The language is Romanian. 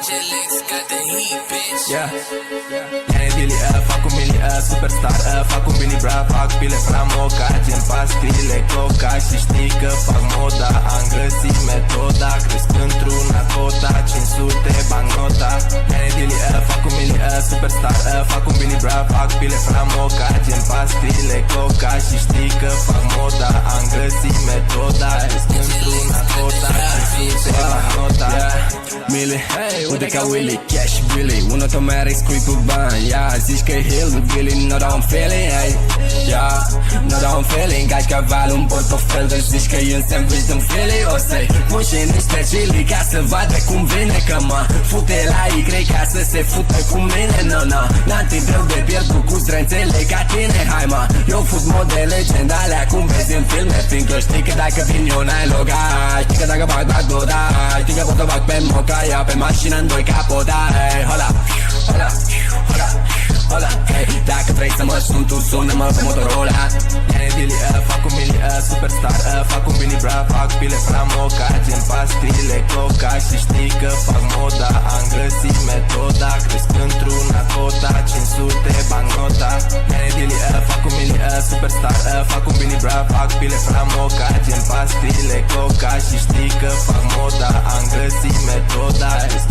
Angelix got the heat, bitch. Yeah. Dili, fac un mini superstar, fac un Billy Bra, fac pile framoca, gen pastile, coca și știi că fac moda. Am găsit metoda, cresc într-una cota, 500 bancnota. Dili, fac un mini superstar, fac un Billy Bra, fac pile framoca, gen pastile, coca și știi că fac moda. Am găsit metoda, cresc într-una cota, 500 bancnota. Mili, uite ca Willy, cash Billy, unul tot mai riscui cu bani. Yeah, zici că e hill lui Billy, nu dau un feeling, hey. Yeah, nu dau un feeling, ai cavalul în portofel, deci zici că e un sandwich din Philly. O să-i pun și niște chili ca să vadă cum vine, că mă fute la Y ca să se fută cu mine. No, n-am timp de pierdut cu zdrențele ca tine. Hai mă, eu fut modele legendale, acum vezi în filme, fiindcă știi că dacă vin eu n-ai loga. Știi că dacă bag doda, știi că pot să bag pe moca, ia pe mașină în doi capota. Hey, hola, hola, hola, hola, hey. Dacă vrei să mă sun, tu sună-mă pe Motorola. Dili, fac un mini superstar, fac un Billy Bra, fac pile framoca, gen pastile, coca și știi că fac moda. Am găsit metoda, cresc într-una cota, 500 bancnota. Dili, fac un mini superstar, fac un Billy Bra, fac pile framoca, gen pastile, coca și știi că fac moda. Am găsit metoda, cresc